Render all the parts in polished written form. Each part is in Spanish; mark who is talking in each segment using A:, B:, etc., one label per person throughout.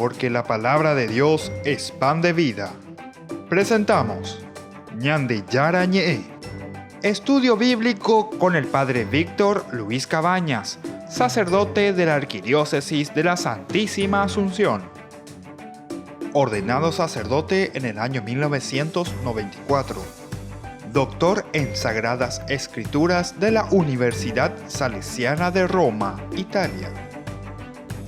A: porque la palabra de Dios es pan de vida. Presentamos Ñande Yara Ñe, estudio bíblico con el Padre Víctor Luis Cabañas, sacerdote de la Arquidiócesis de la Santísima Asunción. Ordenado sacerdote en el año 1994. Doctor en Sagradas Escrituras de la Universidad Salesiana de Roma, Italia.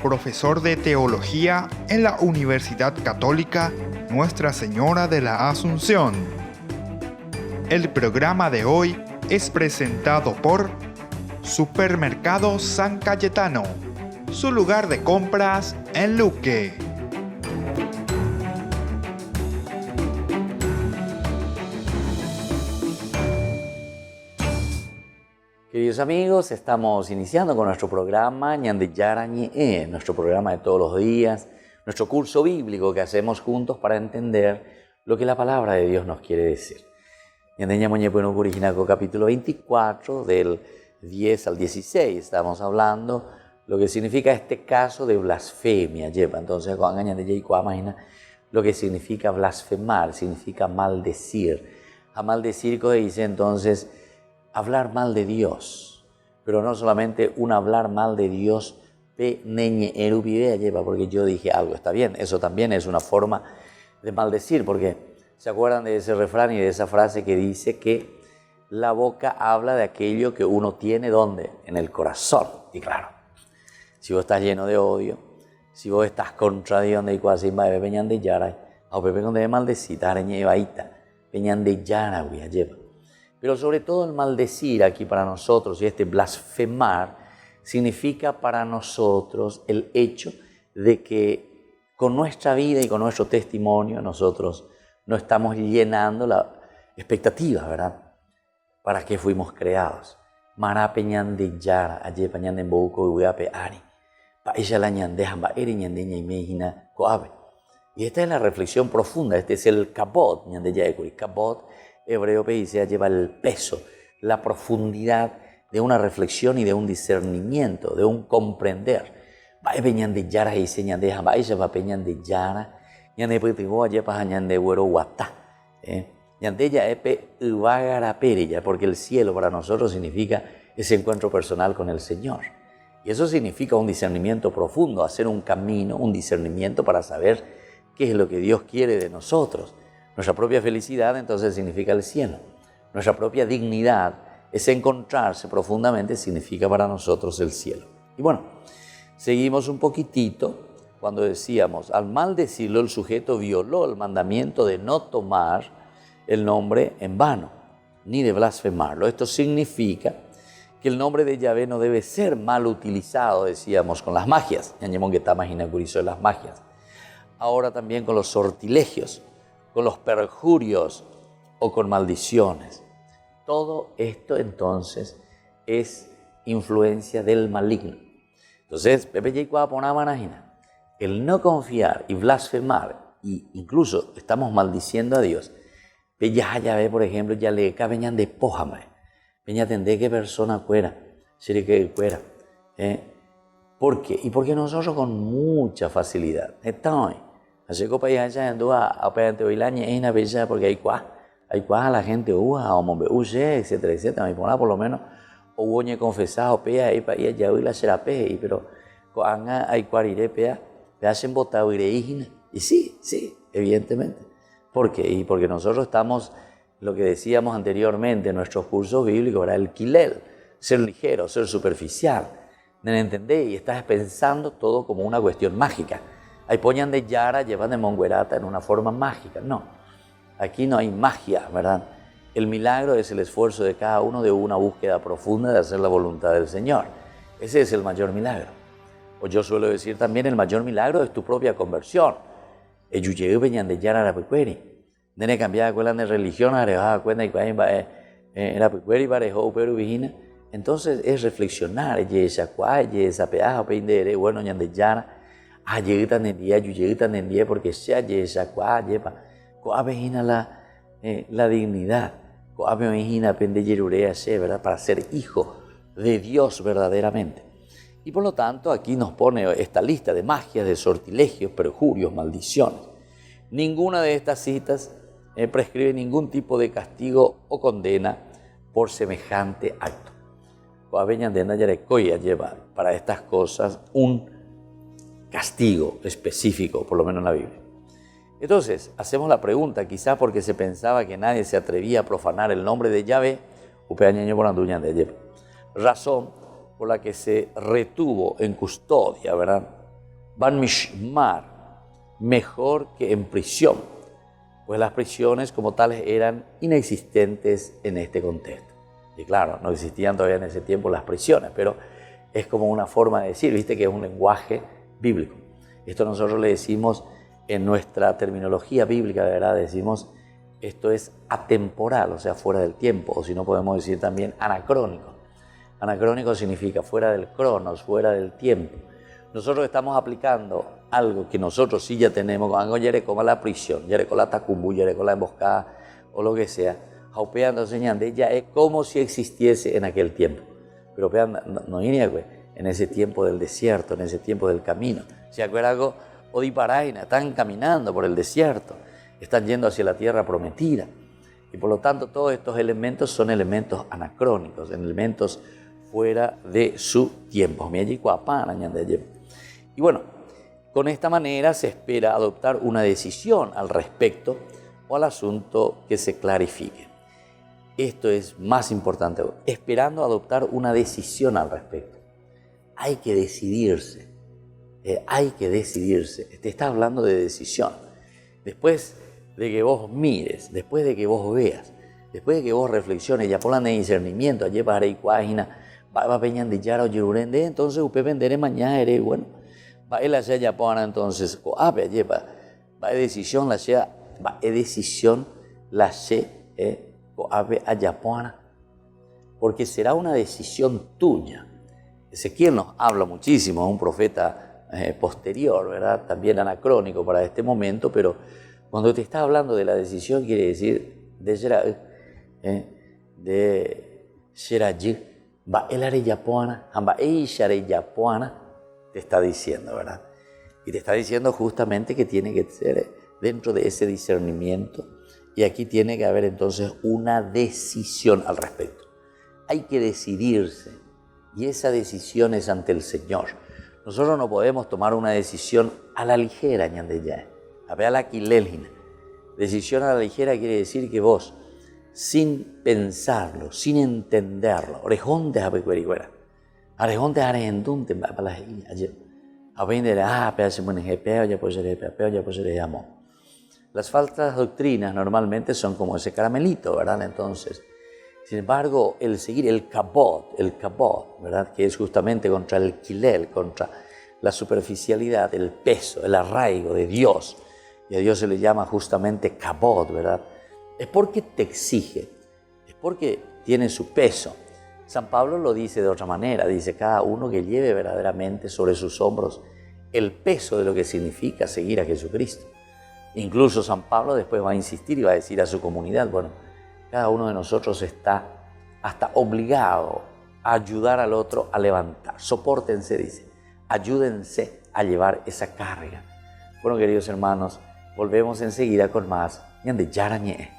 A: Profesor de Teología en la Universidad Católica Nuestra Señora de la Asunción. El programa de hoy es presentado por Supermercado San Cayetano, su lugar de compras en Luque.
B: Queridos amigos, estamos iniciando con nuestro programa Ñande Yara Ñe, nuestro programa de todos los días, nuestro curso bíblico que hacemos juntos para entender lo que la palabra de Dios nos quiere decir. Ñande Ñamoñe Bueno Curiginaco, capítulo 24, del 10 al 16, estamos hablando lo que significa este caso de blasfemia. Entonces, imagina lo que significa blasfemar, significa maldecir. A maldecir, que dice entonces, hablar mal de Dios, pero no solamente un hablar mal de Dios, porque yo dije algo, está bien, eso también es una forma de maldecir, porque se acuerdan de ese refrán y de esa frase que dice que la boca habla de aquello que uno tiene, ¿dónde? En el corazón. Y claro, si vos estás lleno de odio, si vos estás contra Dios, de cuasi de peñan de yara, o pepe con de maldecita, areñevaita, peñan de yara, lleva. Pero sobre todo el maldecir aquí para nosotros y este blasfemar significa para nosotros el hecho de que con nuestra vida y con nuestro testimonio nosotros no estamos llenando la expectativa, ¿verdad? ¿Para qué fuimos creados? Mara peñan de yara, aye peñan de bouco y uape ari, pa ella la ñandeja, ba eri ñandeña y mejina coabe. Y esta es la reflexión profunda, este es el kabot, ñandeña ekuri, kabot. Hebreo dice lleva el peso, la profundidad de una reflexión y de un discernimiento, de un comprender. Va peñan de yara y se ñandeja, va ella va peñan de yara, ñande putigo allá pa ñande güero guatá. Ñandeya epe uvagara perilla, porque el cielo para nosotros significa ese encuentro personal con el Señor. Y eso significa un discernimiento profundo, hacer un camino, un discernimiento para saber qué es lo que Dios quiere de nosotros. Nuestra propia felicidad entonces significa el cielo. Nuestra propia dignidad, ese encontrarse profundamente, significa para nosotros el cielo. Y bueno, seguimos un poquitito cuando decíamos, al maldecirlo el sujeto violó el mandamiento de no tomar el nombre en vano, ni de blasfemarlo. Esto significa que el nombre de Yahvé no debe ser mal utilizado, decíamos, con las magias. De las magias. Ahora también con los sortilegios, con los perjurios o con maldiciones. Todo esto entonces es influencia del maligno. Entonces, el no confiar y blasfemar, y incluso estamos maldiciendo a Dios, ya ve, por ejemplo, ya le cabeñan de pójame, peña tendé que persona cuera, sería que cuera. ¿Por qué? Y porque nosotros con mucha facilidad, así que para allá en dua apeante oilaña es una bella porque hay cuá a la gente o mombe etcétera etcétera, me pone por lo menos o uñe confesado pea y para allá hoy la será pe pero cuanga hay cuarire pea te hacen botado y sí evidentemente. ¿Por qué? Y porque nosotros estamos, lo que decíamos anteriormente en nuestros cursos bíblicos, era el quilel, ser ligero, ser superficial, ¿entendés? Y estás pensando todo como una cuestión mágica. Ahí ponían de yara, llevan de monguerata en una forma mágica. No, aquí no hay magia, ¿verdad? El milagro es el esfuerzo de cada uno de una búsqueda profunda de hacer la voluntad del Señor. Ese es el mayor milagro. O yo suelo decir también, el mayor milagro es tu propia conversión. Ellos venían de yara a la pecueri. Nene cambiaba cuelan de religión, arejaba cuenta y la pecueri parejó, pero vigina. Entonces es reflexionar, esa peaja, peindere, bueno, ñan de yara. Lleguitan en día, porque sea esa yepa, coabejina la dignidad, coabejina pende yerurea, ¿verdad? Para ser hijo de Dios verdaderamente. Y por lo tanto aquí nos pone esta lista de magias, de sortilegios, perjurios, maldiciones. Ninguna de estas citas prescribe ningún tipo de castigo o condena por semejante acto. Lleva para estas cosas un castigo específico, por lo menos en la Biblia. Entonces, hacemos la pregunta, quizá porque se pensaba que nadie se atrevía a profanar el nombre de Yahvé, razón por la que se retuvo en custodia, ¿verdad? Ban mishmar, mejor que en prisión, pues las prisiones como tales eran inexistentes en este contexto. Y claro, no existían todavía en ese tiempo las prisiones, pero es como una forma de decir, viste que es un lenguaje bíblico. Esto nosotros le decimos en nuestra terminología bíblica, de verdad, decimos esto es atemporal, o sea, fuera del tiempo, o si no podemos decir también anacrónico. Anacrónico significa fuera del cronos, fuera del tiempo. Nosotros estamos aplicando algo que nosotros sí ya tenemos, algo como la prisión, con la tacumbu, con la emboscada o lo que sea, jaupeando, enseñando, ya es como si existiese en aquel tiempo. Pero no en ese tiempo del desierto, en ese tiempo del camino. ¿Se acuerdan algo? Odiparaina, están caminando por el desierto, están yendo hacia la tierra prometida. Y por lo tanto todos estos elementos son elementos anacrónicos, elementos fuera de su tiempo. Y bueno, con esta manera se espera adoptar una decisión al respecto o al asunto que se clarifique. Esto es más importante, esperando adoptar una decisión al respecto. Hay que decidirse, Te está hablando de decisión. Después de que vos mires, después de que vos veas, después de que vos reflexiones, ya por de discernimiento, allí para ir cuágina, va peñan de yara o yururende, entonces usted venderé mañana, bueno, va a la ya pona entonces, va decisión la sea, va decisión la se, allá pona, porque será una decisión tuya. Ezequiel nos habla muchísimo, es un profeta posterior, ¿verdad? También anacrónico para este momento, pero cuando te está hablando de la decisión quiere decir de Sherajik, va el areyapuana, amba eishareyapuana, te está diciendo, ¿verdad? Y te está diciendo justamente que tiene que ser dentro de ese discernimiento y aquí tiene que haber entonces una decisión al respecto. Hay que decidirse y esa decisión es ante el Señor. Nosotros no podemos tomar una decisión a la ligera, ñandeyá. A ver, a la quilelgina. Decisión a la ligera quiere decir que vos, sin pensarlo, sin entenderlo, orejonte a pecueriguera, orejonte a arejendunte, para la ayer. A vender, pedazo de peo, ya pues le amo. Las falsas doctrinas normalmente son como ese caramelito, ¿verdad? Entonces, sin embargo, el seguir el kabod, ¿verdad? Que es justamente contra el kilel, contra la superficialidad, el peso, el arraigo de Dios. Y a Dios se le llama justamente kabod, ¿verdad? Es porque te exige, es porque tiene su peso. San Pablo lo dice de otra manera, dice cada uno que lleve verdaderamente sobre sus hombros el peso de lo que significa seguir a Jesucristo. Incluso San Pablo después va a insistir y va a decir a su comunidad, bueno, cada uno de nosotros está hasta obligado a ayudar al otro a levantar. Sopórtense, dice, ayúdense a llevar esa carga. Bueno, queridos hermanos, volvemos enseguida con más de Yarañé.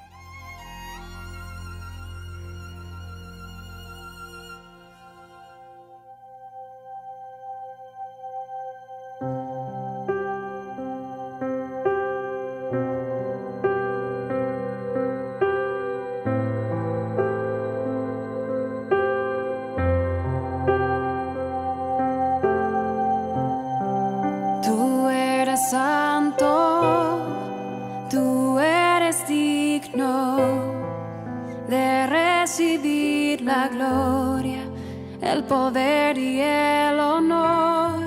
C: Santo, tú eres digno de recibir la gloria, el poder y el honor,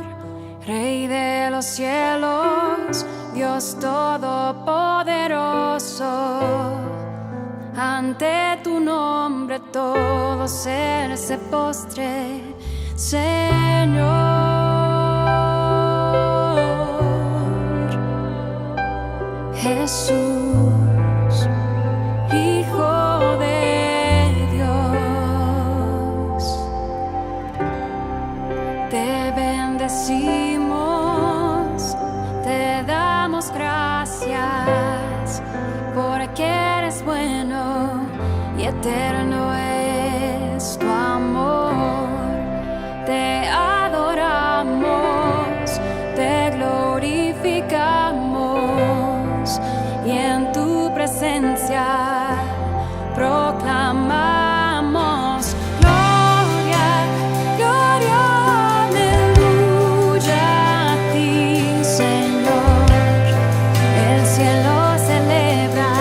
C: Rey de los cielos, Dios todopoderoso. Ante tu nombre todo ser se postre, Señor. Jesús, Hijo de Dios, te damos gracias porque eres bueno y eterno es tu amor. Te adoramos, te glorificamos y en tu presencia proclamamos gloria, gloria, aleluya a ti, Señor. El cielo celebra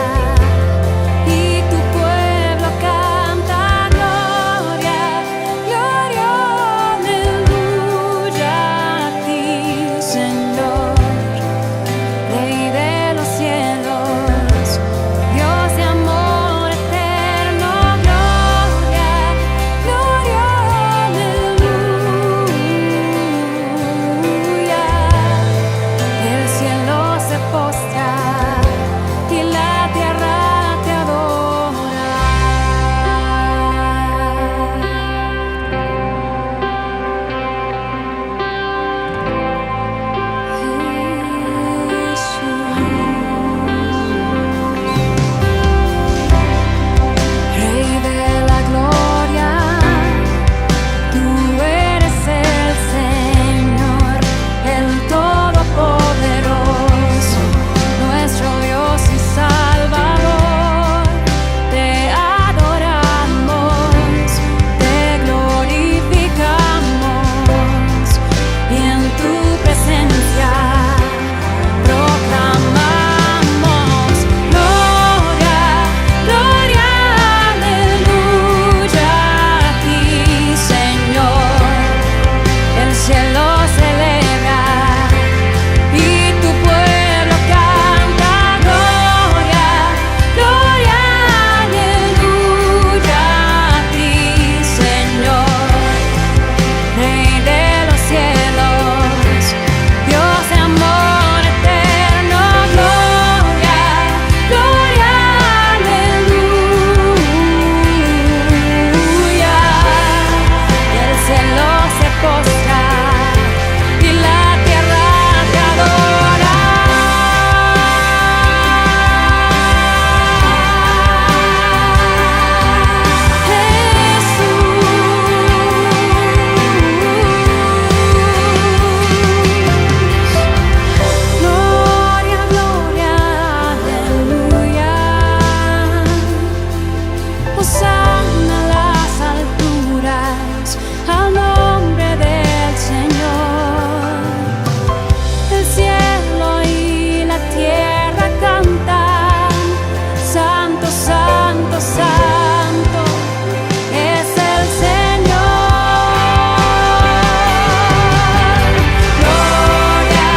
C: y tu pueblo canta gloria, gloria, aleluya a ti, Señor. Rey de los cielos, Dios de amor eterno, gloria, gloria, aleluya. El cielo se postra y la tierra te adora. Rey de la gloria, tú eres el Señor, el Todopoderoso, nuestro Dios y Salvador. Te adoramos, te glorificamos y en tu presencia proclamamos gloria, gloria, aleluya a ti, Señor. El cielo celebra y tu pueblo canta gloria, gloria, aleluya a ti, Señor. Rey de los cielos, Dios de amor eterno, gloria, gloria, aleluya. El cielo se postra y la tierra te adora. Gloria, gloria, aleluya. Hosana en las alturas al nombre del Señor. El cielo y la tierra cantan, santo, santo, santo es el Señor. Gloria,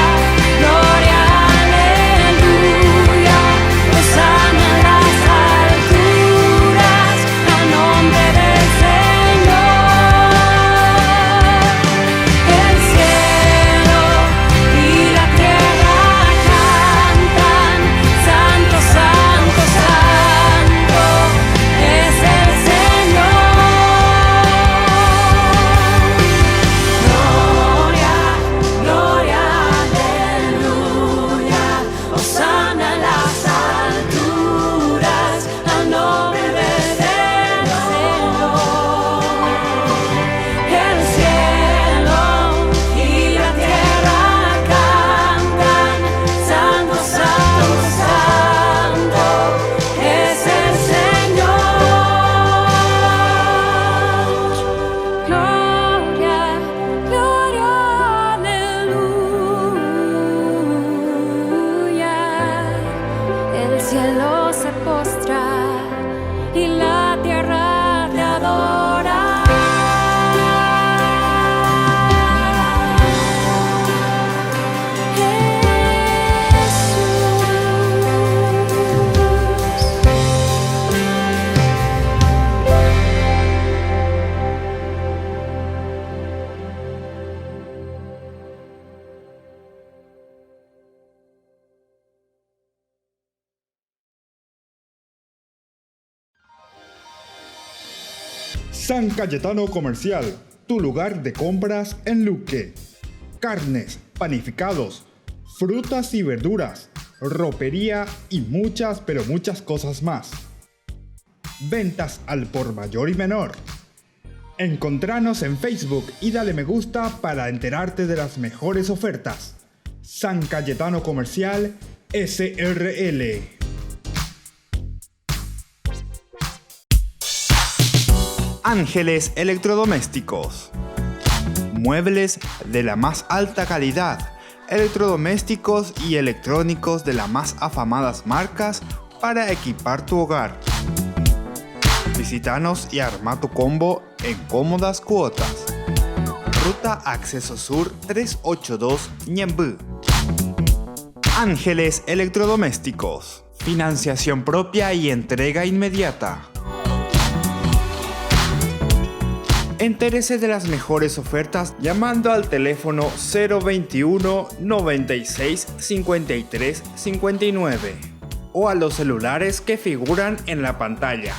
C: gloria, aleluya. Hosana en las alturas al nombre del Señor. El cielo y la tierra cantan, santo, santo, santo es el Señor. Gloria, gloria, aleluya. Hosana en las alturas al nombre del Señor. El cielo y la tierra cantan, santo, santo, santo es el Señor. Gloria, gloria, aleluya. El cielo se postra y la tierra te adora.
A: San Cayetano Comercial, tu lugar de compras en Luque. Carnes, panificados, frutas y verduras, ropería y muchas pero muchas cosas más. Ventas al por mayor y menor. Encontranos en Facebook y dale me gusta para enterarte de las mejores ofertas. San Cayetano Comercial SRL. Ángeles Electrodomésticos. Muebles de la más alta calidad, electrodomésticos y electrónicos de las más afamadas marcas para equipar tu hogar. Visítanos y arma tu combo en cómodas cuotas. Ruta Acceso Sur 382 Ñemby. Ángeles Electrodomésticos. Financiación propia y entrega inmediata. Entérese de las mejores ofertas llamando al teléfono 021 96 53 59 o a los celulares que figuran en la pantalla.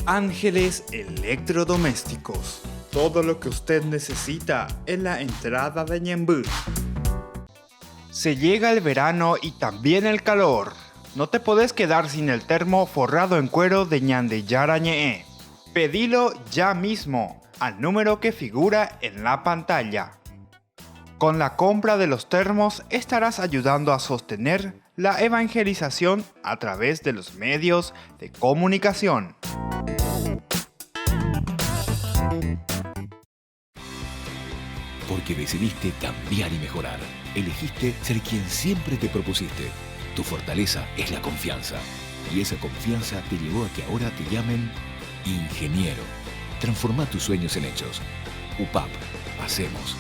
A: Ángeles Electrodomésticos. Todo lo que usted necesita en la entrada de Ñemby. Se llega el verano y también el calor. No te podés quedar sin el termo forrado en cuero de Ñandeyara Ñe'e. Pedilo ya mismo al número que figura en la pantalla. Con la compra de los termos estarás ayudando a sostener la evangelización a través de los medios de comunicación.
D: Porque decidiste cambiar y mejorar. Elegiste ser quien siempre te propusiste. Tu fortaleza es la confianza. Y esa confianza te llevó a que ahora te llamen ingeniero. Transforma tus sueños en hechos. UPAP. Hacemos.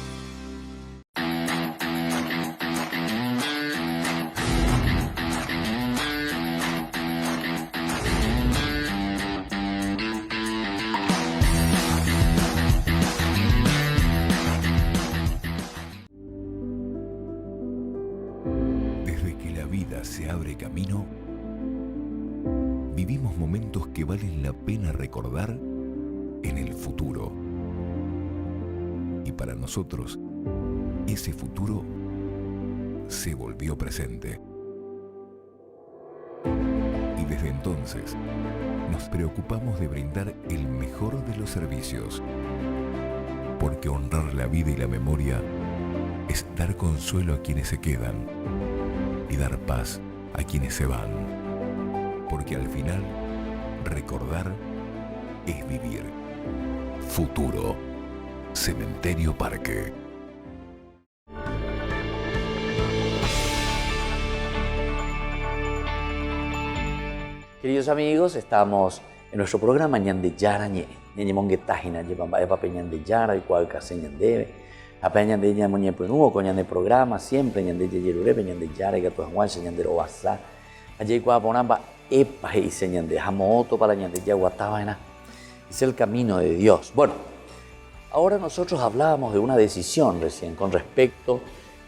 D: Desde que la vida se abre camino, vivimos momentos que valen la pena recordar en el futuro. Y para nosotros, ese futuro se volvió presente. Y desde entonces, nos preocupamos de brindar el mejor de los servicios. Porque honrar la vida y la memoria es dar consuelo a quienes se quedan y dar paz a quienes se van. Porque al final, recordar es vivir. Futuro. Cementerio Parque.
B: Queridos amigos, estamos en nuestro programa Ñandeyara Ñe. Ñeñemonguetajina, Ñepamba Epa Peñandeyara y Cualcase Ñandebe. Apa Ñandeyara Moñepunuo, con Ñande programa, siempre Ñandeyerure, Peñandeyara y Gatuajuanche, Ñandero Oaxá. Allí Cuaponamba Epa y Señande, Jamoto para Ñandeyara Guatabana. Es el camino de Dios. Bueno, ahora nosotros hablábamos de una decisión recién con respecto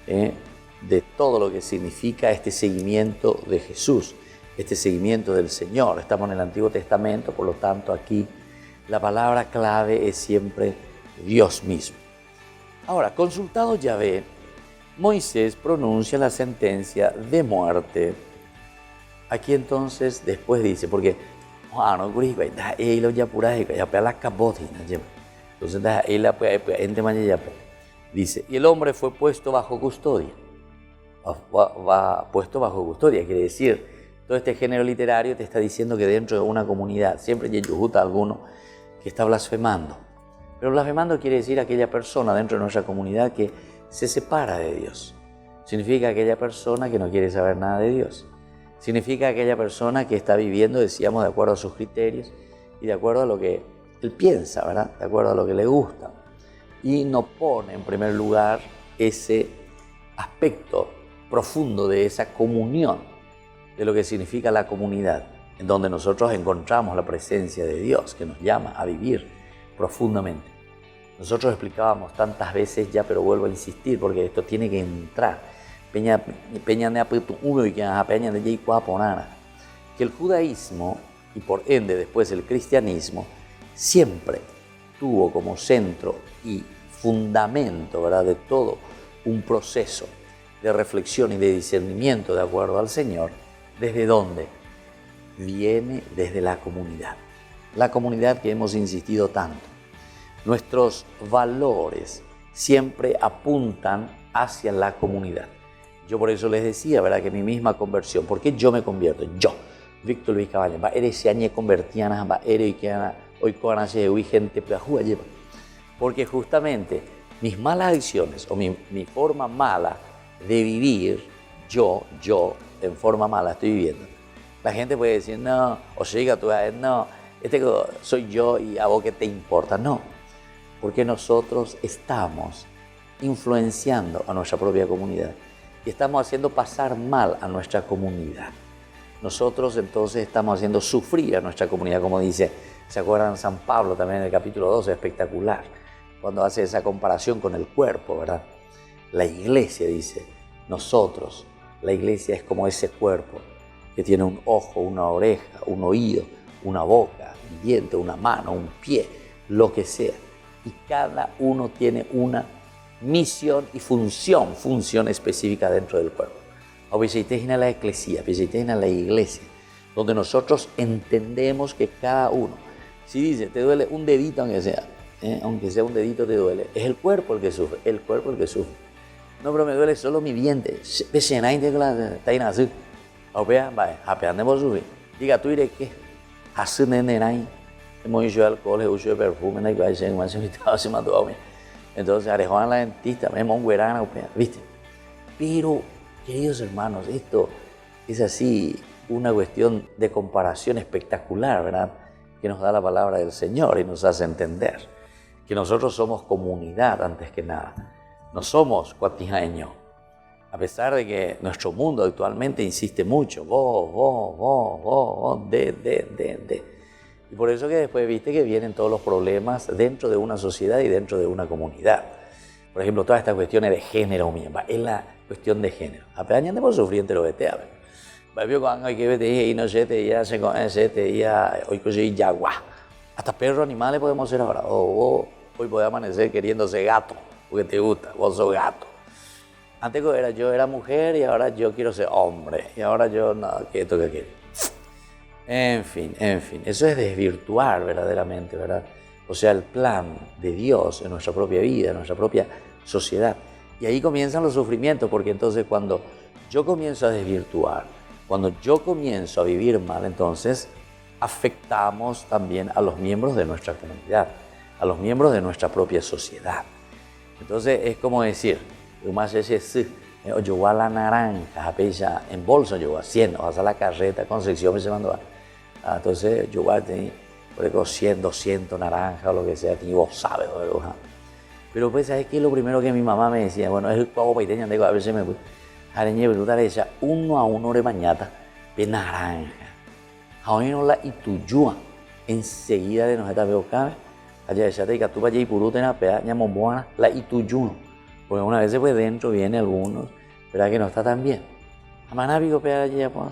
B: de todo lo que significa este seguimiento de Jesús, este seguimiento del Señor. Estamos en el Antiguo Testamento, por lo tanto aquí la palabra clave es siempre Dios mismo. Ahora, consultado Yahvé, Moisés pronuncia la sentencia de muerte. Aquí entonces después dice, porque dice, y el hombre fue puesto bajo custodia. Puesto bajo custodia, quiere decir, todo este género literario te está diciendo que dentro de una comunidad siempre hay alguno que está blasfemando. Pero blasfemando quiere decir aquella persona dentro de nuestra comunidad que se separa de Dios. Significa aquella persona que no quiere saber nada de Dios. Significa aquella persona que está viviendo, decíamos, de acuerdo a sus criterios y de acuerdo a lo que él piensa, ¿verdad? De acuerdo a lo que le gusta. Y no pone en primer lugar ese aspecto profundo de esa comunión, de lo que significa la comunidad, en donde nosotros encontramos la presencia de Dios que nos llama a vivir profundamente. Nosotros explicábamos tantas veces ya, pero vuelvo a insistir porque esto tiene que entrar. Que el judaísmo y por ende después el cristianismo siempre tuvo como centro y fundamento, ¿verdad?, de todo un proceso de reflexión y de discernimiento de acuerdo al Señor, ¿desde dónde? Viene desde la comunidad. La comunidad que hemos insistido tanto. Nuestros valores siempre apuntan hacia la comunidad. Yo por eso les decía, ¿verdad?, que mi misma conversión, ¿por qué yo me convierto? Yo, Víctor Luis Cabañas, eres añe convertiana, eres hoy conoce hoy gente plajúa lleva. Porque justamente mis malas acciones o mi forma mala de vivir, yo en forma mala estoy viviendo. La gente puede decir, no, o llega tú a no, soy yo y a vos qué te importa. No, porque nosotros estamos influenciando a nuestra propia comunidad y estamos haciendo pasar mal a nuestra comunidad. Nosotros entonces estamos haciendo sufrir a nuestra comunidad, como dice, ¿se acuerdan San Pablo también en el capítulo 12? Espectacular, cuando hace esa comparación con el cuerpo, ¿verdad? La iglesia dice, nosotros, la iglesia es como ese cuerpo que tiene un ojo, una oreja, un oído, una boca, un diente, una mano, un pie, lo que sea. Y cada uno tiene una misión y función específica dentro del cuerpo. Obviamente la eclesia, la iglesia, donde nosotros entendemos que cada uno, si dice, te duele un dedito aunque sea un dedito te duele, es el cuerpo el que sufre, No, pero me duele solo mi diente. Diga, tú diré que hace nene hemos hecho alcohol, uso de perfume, entonces arejonan la dentista, ¿viste? Pero, queridos hermanos, esto es así una cuestión de comparación espectacular, ¿verdad?, que nos da la palabra del Señor y nos hace entender que nosotros somos comunidad antes que nada. No somos cuatijaños, a pesar de que nuestro mundo actualmente insiste mucho, vos, de. Y por eso que después viste que vienen todos los problemas dentro de una sociedad y dentro de una comunidad. Por ejemplo, todas estas cuestiones de género, es la cuestión de género. Apenas andamos sufriendo lo que te hablan. Cuando hay que ver, y no sé, te ya se conoce, te ya, hoy conseguí yagua. Hasta perros animales podemos ser ahora. Hoy podés amanecer queriéndose gato, porque te gusta, vos sos gato. Antes yo era mujer y ahora yo quiero ser hombre. Y ahora yo, no, que esto que quiero. En fin, eso es desvirtuar verdaderamente, ¿verdad? O sea, el plan de Dios en nuestra propia vida, en nuestra propia sociedad. Y ahí comienzan los sufrimientos, porque entonces cuando yo comienzo a desvirtuar, cuando yo comienzo a vivir mal, entonces afectamos también a los miembros de nuestra comunidad, a los miembros de nuestra propia sociedad. Entonces es como decir, yo voy a la naranja, en bolso yo voy a 100, vas a la carreta, Concepción me se mandó. Entonces yo voy a tener 100, 200 naranjas o lo que sea, y vos sabes, ¿verdad? Pero pues, ¿sabes qué? Lo primero que mi mamá me decía, bueno, es el pavo paiteño, a veces me voy, areñe, brutal, ella, 1 a 1 de mañana, de naranja. Ahora no la ituyúa, enseguida de nos está veo cabe, allá de chate y catupa, y purutena, pea, ñamomboana, la ituyúa. Porque una vez pues dentro viene algunos, ¿verdad?, que no está tan bien. Amanabigo pea allá pues.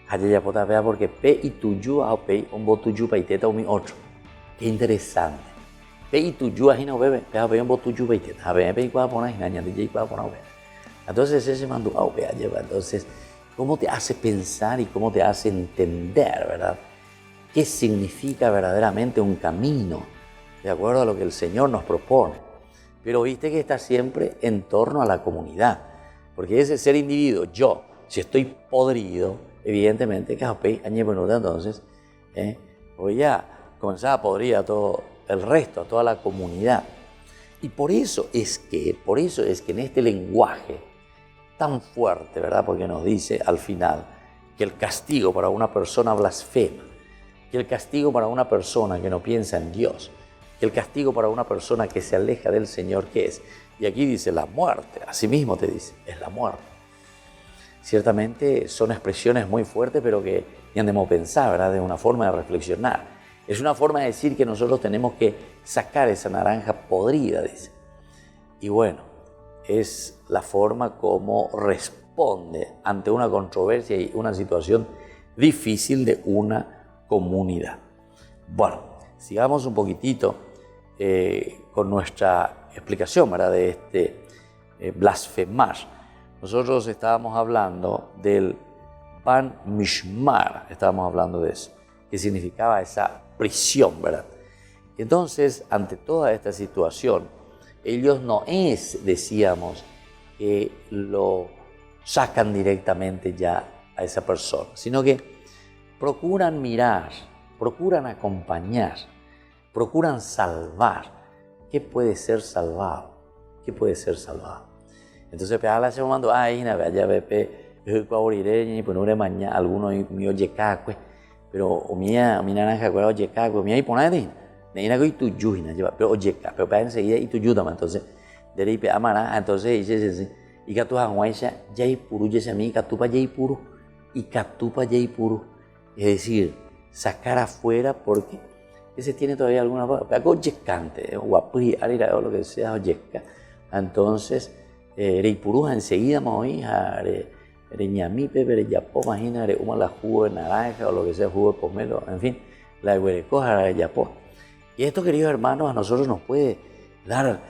B: Allá ya puta pea porque pe y tuyu a pe un botuyu paiteta o mi otro. Qué interesante. Pe y tuyu a no bebe, pea pe un botuyu paiteta. A ver, pe y cuá pona y de y cuá pona. Entonces ese mandó a pea lleva. Entonces, ¿cómo te hace pensar y cómo te hace entender, verdad? ¿Qué significa verdaderamente un camino de acuerdo a lo que el Señor nos propone? Pero viste que está siempre en torno a la comunidad. Porque ese ser individuo, yo, si estoy podrido, evidentemente que entonces voy a comenzar a podrir a todo el resto, a toda la comunidad. Y por eso es que en este lenguaje tan fuerte, ¿verdad? Porque nos dice al final que el castigo para una persona blasfema, que el castigo para una persona que no piensa en Dios, que el castigo para una persona que se aleja del Señor, ¿qué es? Y aquí dice la muerte, así mismo te dice, es la muerte. Ciertamente son expresiones muy fuertes, pero que debemos pensar, ¿verdad?, de una forma de reflexionar. Es una forma de decir que nosotros tenemos que sacar esa naranja podrida, dice. Y bueno, es la forma como responde ante una controversia y una situación difícil de una comunidad. Bueno, sigamos un poquitito con nuestra explicación, ¿verdad?, de este blasfemar. nosotros estábamos hablando del Ban Mishmar, estábamos hablando de eso, que significaba esa prisión, ¿verdad? Entonces, ante toda esta situación, ellos no es, decíamos, que lo sacan directamente ya a esa persona, sino que procuran mirar, procuran acompañar, procuran salvar. ¿Qué puede ser salvado? ¿Qué puede ser salvado? Entonces, la se mando, ya ve, algunos mío yecacue, pero mi naranja cuero yecacue, mi ahí ponade, neina que tu yujina lleva, pero oyeca, pero para enseguida y tu yudama, entonces, de ahí amana, entonces dice, y que tu hanguaisha, yay puru, yesami, catupa yay puru, y catupa yay puru, es decir, sacar afuera porque ese tiene todavía alguna algo yecante, guapi, arira, o lo que sea, oyeca, entonces, reipuruja enseguida, moija, ñami, pepe, yapó, imagina, uma la jugo de naranja o lo que sea, jugo de pomelo, en fin, la huerecoja, yapó. Y esto, queridos hermanos, a nosotros nos puede dar,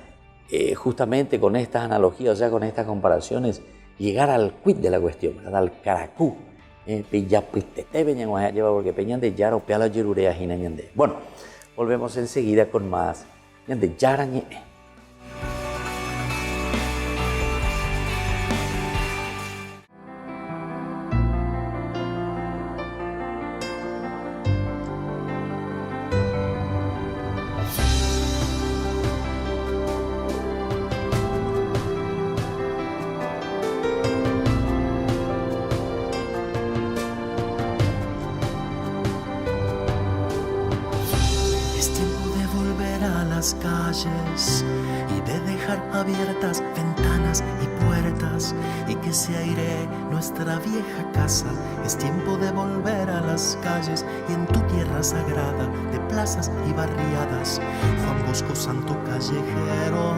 B: justamente con estas analogías, o sea, con estas comparaciones, llegar al quid de la cuestión, ¿verdad? Al caracú. Porque peñan de yaro, peala yerurea, jinañande. Bueno, volvemos enseguida con más. De yarañe.
E: Calles y de dejar abiertas ventanas y puertas y que se airee nuestra vieja casa. Es tiempo de volver a las calles y en tu tierra sagrada de plazas y barriadas, Juan Bosco Santo Callejero,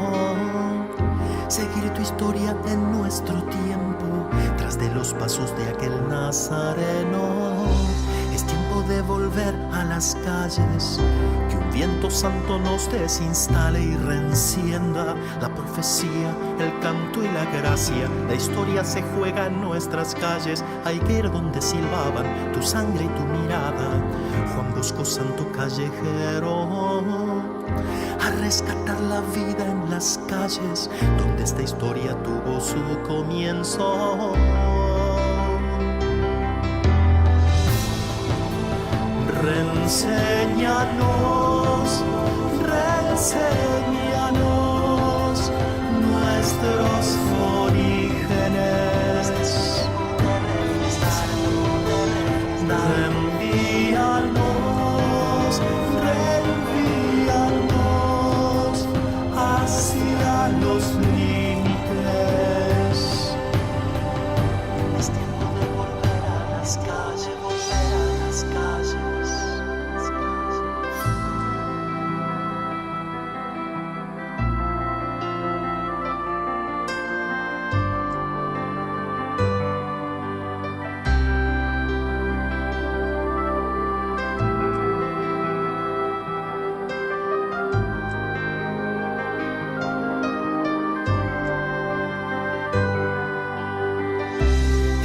E: seguir tu historia en nuestro tiempo tras de los pasos de aquel nazareno. Es tiempo de volver a las calles, que un viento santo nos desinstale y reencienda la profecía, el canto y la gracia. La historia se juega en nuestras calles, hay que ir donde silbaban tu sangre y tu mirada. Juan Bosco Santo Callejero, a rescatar la vida en las calles, donde esta historia tuvo su comienzo. Reenséñanos, reenséñanos nuestros orígenes. Reenvíanos, reenvíanos hacia los límites. Es tiempo de volver a las calles, volver a las calles.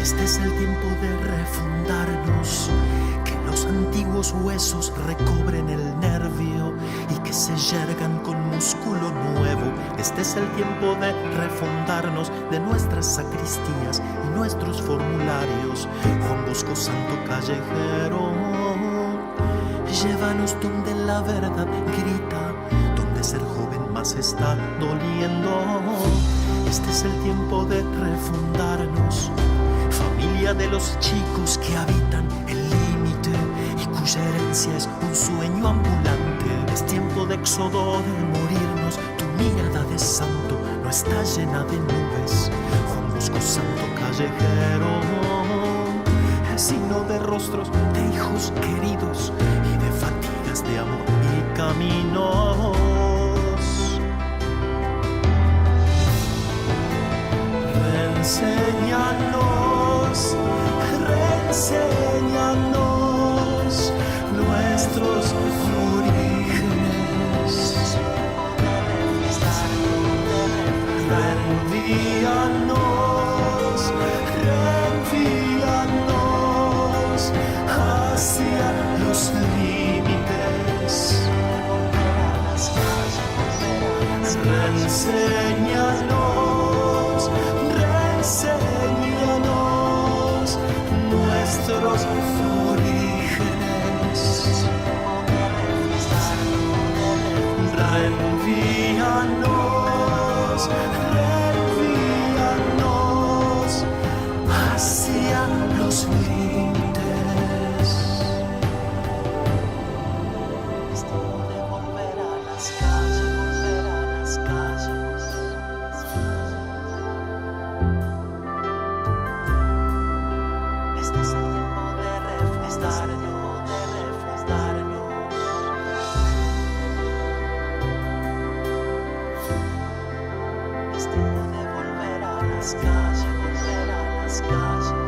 E: Este es el tiempo de refundarnos, que los antiguos huesos recobren el nervio y que se yergan con músculo nuevo. Este es el tiempo de refundarnos de nuestras sacristías y nuestros formularios. Juan Bosco Santo Callejero, llévanos donde la verdad grita, donde ser joven más está doliendo. Este es el tiempo de refundarnos, familia de los chicos que habitan el límite y cuya herencia es un sueño ambulante. Es tiempo de éxodo, de morirnos. Tu mirada de santo no está llena de nubes. Juan Bosco Santo Callejero, es signo de rostros de hijos queridos y de fatigas de amor y caminos. Reenséñanos, reenséñanos nuestros orígenes. Reenvíanos, Reenvíanos hacia los límites. Es tiempo de volver a las calles, volver a las calles. Este es el tiempo de refrescarnos, de refrescarnos. Es tiempo de volver a las calles, volver a las calles.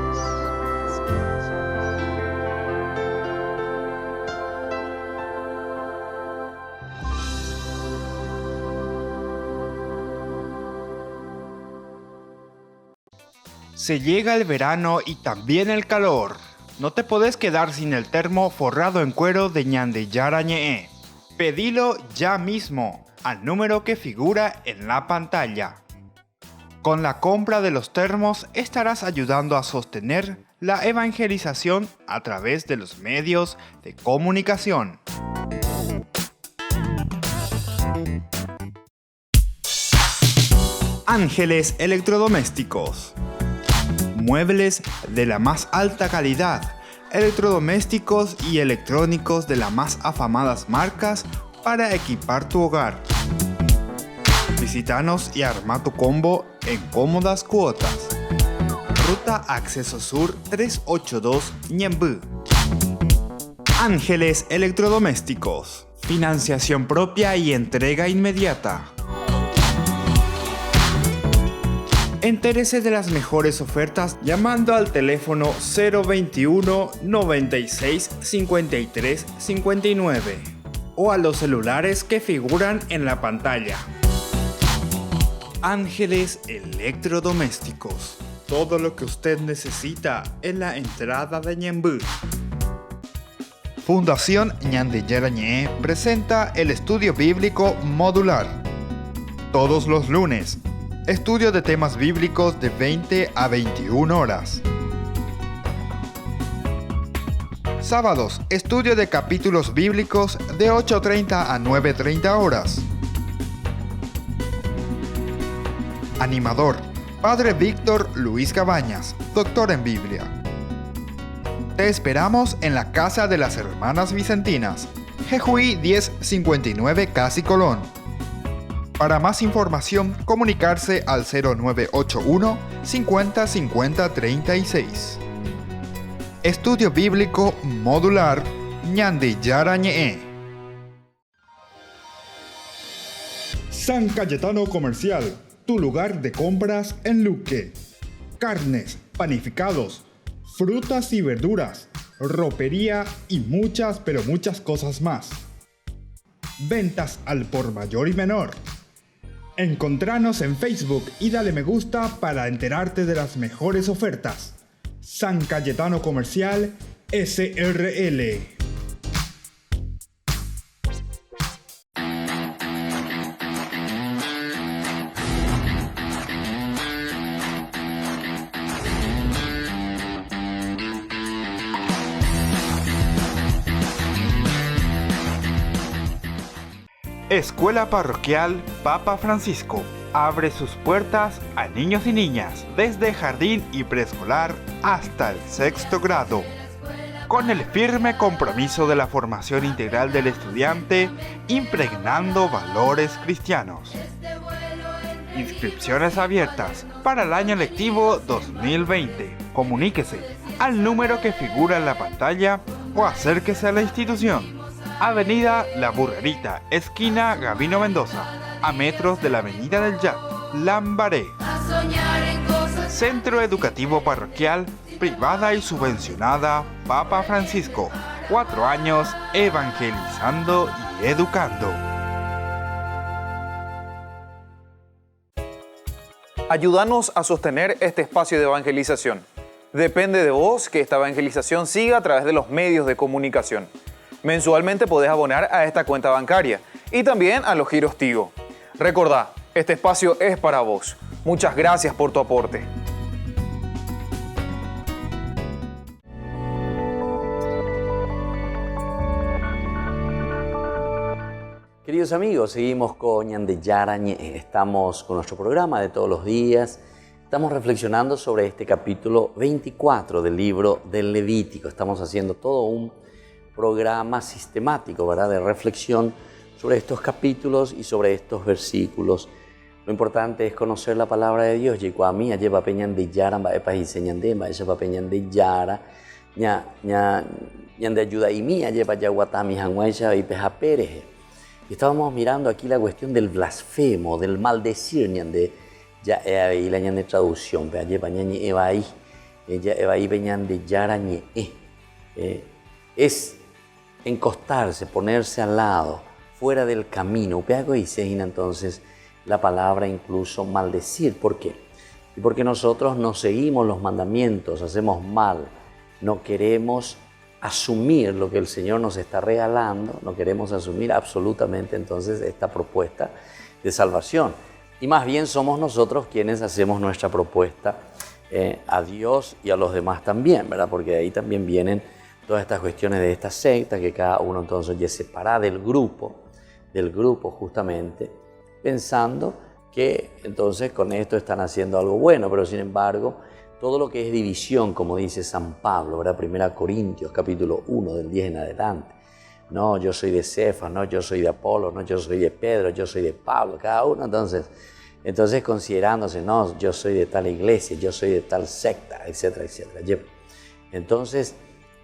A: Se llega el verano y también el calor. No te podés quedar sin el termo forrado en cuero de Ñande Yarañe. Pedilo ya mismo al número que figura en la pantalla. Con la compra de los termos estarás ayudando a sostener la evangelización a través de los medios de comunicación. Ángeles Electrodomésticos. Muebles de la más alta calidad, electrodomésticos y electrónicos de las más afamadas marcas para equipar tu hogar. Visítanos y arma tu combo en cómodas cuotas. Ruta Acceso Sur 382 Ñemby. Ángeles Electrodomésticos. Financiación propia y entrega inmediata. Entérese de las mejores ofertas llamando al teléfono 021 96 53 59 o a los celulares que figuran en la pantalla. Ángeles Electrodomésticos. Todo lo que usted necesita en la entrada de Ñemby. Fundación Ñande Yarañe presenta el estudio bíblico modular. Todos los lunes. Estudio de temas bíblicos de 20 a 21 horas. Sábados, estudio de capítulos bíblicos de 8:30 a 9:30 horas. Animador, Padre Víctor Luis Cabañas, doctor en Biblia. Te esperamos en la Casa de las Hermanas Vicentinas, Jejuí 1059 Casi Colón. Para más información, comunicarse al 0981 50 50 36. Estudio Bíblico Modular Ñande Yarañe. San Cayetano Comercial, tu lugar de compras en Luque. Carnes, panificados, frutas y verduras, ropería y muchas pero muchas cosas más. Ventas al por mayor y menor. Encontranos en Facebook y dale me gusta para enterarte de las mejores ofertas. San Cayetano Comercial SRL. Escuela Parroquial Papa Francisco abre sus puertas a niños y niñas desde jardín y preescolar hasta el 6º grado, con el firme compromiso de la formación integral del estudiante, impregnando valores cristianos. Inscripciones abiertas para el año lectivo 2020. Comuníquese al número que figura en la pantalla o acérquese a la institución. Avenida La Burrerita, esquina Gabino Mendoza, a metros de la Avenida del Yat, Lambaré. Centro Educativo Parroquial, privada y subvencionada Papa Francisco. 4 años evangelizando y educando.
F: Ayúdanos a sostener este espacio de evangelización. Depende de vos que esta evangelización siga a través de los medios de comunicación. Mensualmente podés abonar a esta cuenta bancaria y también a los giros Tigo. Recordá, este espacio es para vos. Muchas gracias por tu aporte.
B: Queridos amigos, seguimos con Ñande Yara Ñe. Estamos con nuestro programa de todos los días. Estamos reflexionando sobre este capítulo 24 del libro del Levítico. Estamos haciendo todo un programa sistemático, ¿verdad?, de reflexión sobre estos capítulos y sobre estos versículos. Lo importante es conocer la palabra de Dios. Yecuami lleva peñan de Yara, va epa y señandema, lleva peñan de Yara, ñande ayuda y mía lleva yaguatami hanguaya y peja pereje. Y estábamos mirando aquí la cuestión del blasfemo, del maldecir, ñande ya ahí la ñande traducción, vea lleva ñañe eva ahí, ella eva ahí peñan de Yara ñe. Es encostarse, ponerse al lado, fuera del camino. Upeago y seina entonces la palabra incluso maldecir. ¿Por qué? Y porque nosotros no seguimos los mandamientos, hacemos mal, no queremos asumir lo que el Señor nos está regalando, no queremos asumir absolutamente entonces esta propuesta de salvación. Y más bien somos nosotros quienes hacemos nuestra propuesta a Dios y a los demás también, ¿verdad? Porque de ahí también vienen todas estas cuestiones de esta secta, que cada uno entonces ya se separa del grupo justamente, pensando que entonces con esto están haciendo algo bueno, pero sin embargo, todo lo que es división, como dice San Pablo, ¿verdad? 1 Corintios, capítulo 1, del 10 en adelante. No, yo soy de Cefas, no, yo soy de Apolo, no, yo soy de Pedro, yo soy de Pablo, cada uno entonces considerándose, no, yo soy de tal iglesia, yo soy de tal secta, etcétera, etcétera. Entonces,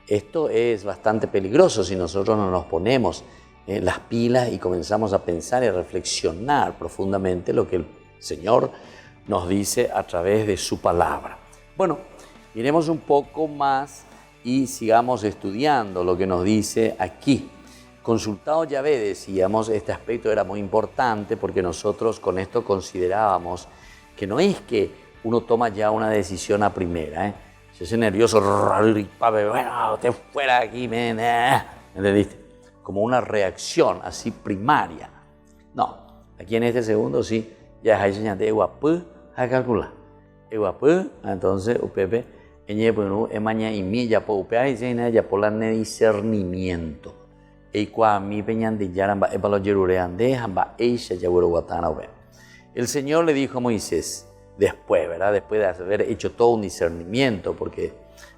B: esto es bastante peligroso si nosotros no nos ponemos las pilas y comenzamos a pensar y reflexionar profundamente lo que el Señor nos dice a través de su palabra. Bueno, miremos un poco más y sigamos estudiando lo que nos dice aquí. Consultado Yahvé, decíamos, este aspecto era muy importante porque nosotros con esto considerábamos que no es que uno toma ya una decisión a primera, si ese nervioso, bueno, te fuera aquí, ¿entendiste? Como una reacción así primaria. No, aquí en este segundo sí, ya hay señal de eguapú, hay que calcular. Eguapú, entonces, upepe, emaña y mi, ya po upea y seña, ya por la discernimiento. Eikua mi peñan de yaramba, epalo yerurean de hamba, eisha ya guatana. El Señor le dijo a Moisés, después, ¿verdad? Después de haber hecho todo un discernimiento, porque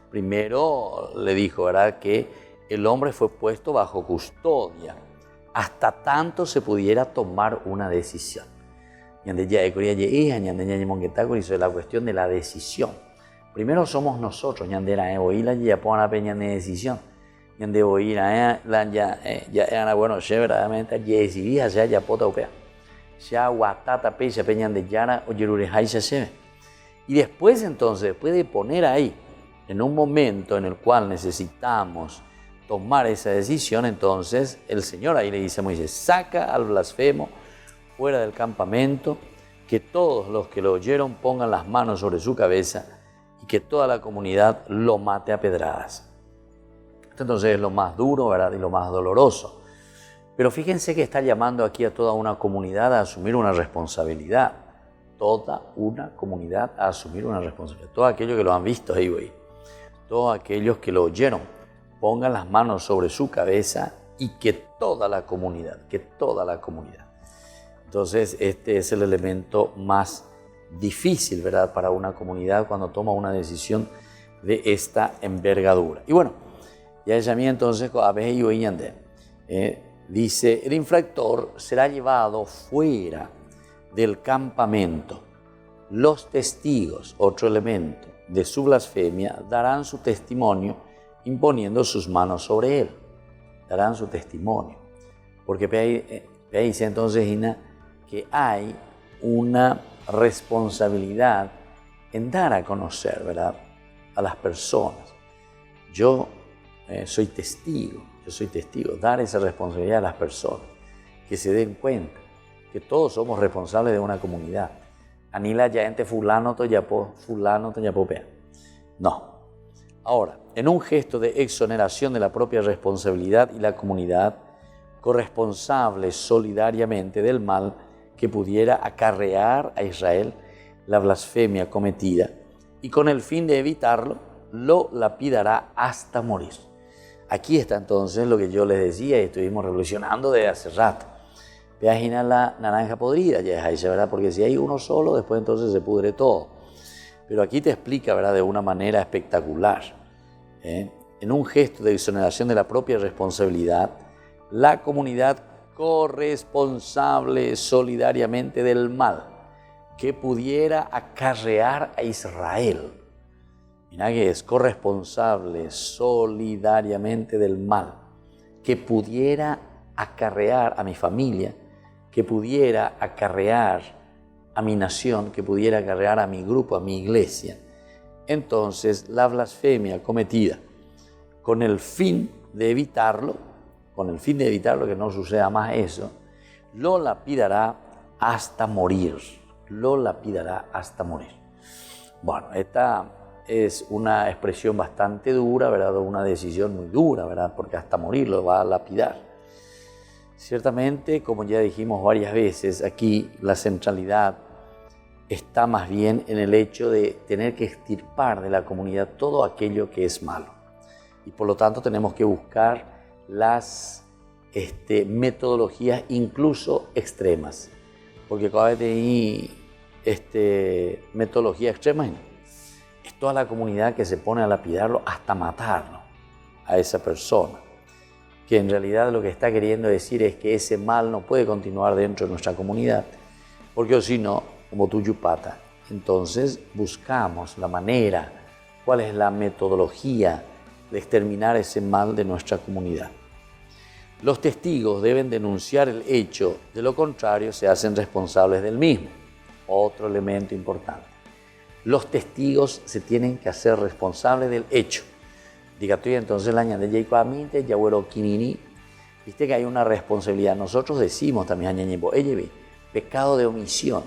B: primero le dijo, ¿verdad?, que el hombre fue puesto bajo custodia hasta tanto se pudiera tomar una decisión. La cuestión de la decisión. Primero somos nosotros, decisión. Bueno, verdaderamente y después entonces, después de poner ahí, en un momento en el cual necesitamos tomar esa decisión, entonces el Señor ahí le dice a Moisés, saca al blasfemo fuera del campamento, que todos los que lo oyeron pongan las manos sobre su cabeza y que toda la comunidad lo mate a pedradas. Entonces es lo más duro, ¿verdad?, y lo más doloroso. Pero fíjense que está llamando aquí a toda una comunidad a asumir una responsabilidad. Toda una comunidad a asumir una responsabilidad. Todos aquellos que lo han visto ahí, güey. Todos aquellos que lo oyeron, pongan las manos sobre su cabeza y que toda la comunidad. Entonces, este es el elemento más difícil, ¿verdad?, para una comunidad cuando toma una decisión de esta envergadura. Y bueno, ya es a mí entonces, a veces dice, el infractor será llevado fuera del campamento. Los testigos, otro elemento de su blasfemia, darán su testimonio imponiendo sus manos sobre él. Darán su testimonio. Porque dice entonces, Ina, que hay una responsabilidad en dar a conocer, ¿verdad?, a las personas. Yo soy testigo, dar esa responsabilidad a las personas, que se den cuenta que todos somos responsables de una comunidad. Anila ya ente fulano toyapo pea. No. Ahora, en un gesto de exoneración de la propia responsabilidad y la comunidad, corresponsable solidariamente del mal que pudiera acarrear a Israel la blasfemia cometida, y con el fin de evitarlo, lo lapidará hasta morir. Aquí está entonces lo que yo les decía y estuvimos reflexionando desde hace rato. Página la naranja podrida, ya es ahí, ¿verdad? Porque si hay uno solo, después entonces se pudre todo. Pero aquí te explica, ¿verdad?, de una manera espectacular, en un gesto de exoneración de la propia responsabilidad, la comunidad corresponsable solidariamente del mal que pudiera acarrear a Israel. Mirá que es corresponsable solidariamente del mal que pudiera acarrear a mi familia, que pudiera acarrear a mi nación, que pudiera acarrear a mi grupo, a mi iglesia. Entonces, la blasfemia cometida con el fin de evitarlo, que no suceda más eso, lo lapidará hasta morir. Lo lapidará hasta morir. Bueno, esta es una expresión bastante dura, ¿verdad? Una decisión muy dura, ¿verdad? Porque hasta morir lo va a lapidar. Ciertamente, como ya dijimos varias veces, aquí la centralidad está más bien en el hecho de tener que extirpar de la comunidad todo aquello que es malo. Y por lo tanto tenemos que buscar las metodologías incluso extremas. Porque cada vez hay metodología extrema, es toda la comunidad que se pone a lapidarlo hasta matarlo a esa persona, que en realidad lo que está queriendo decir es que ese mal no puede continuar dentro de nuestra comunidad, porque si no, como tu yupata. Entonces buscamos la manera, cuál es la metodología de exterminar ese mal de nuestra comunidad. Los testigos deben denunciar el hecho, de lo contrario se hacen responsables del mismo. Otro elemento importante. Los testigos se tienen que hacer responsables del hecho. Diga tú, entonces la añade Yaikwaminte, Yahuero Kinini. Viste que hay una responsabilidad. Nosotros decimos también, pecado de omisión.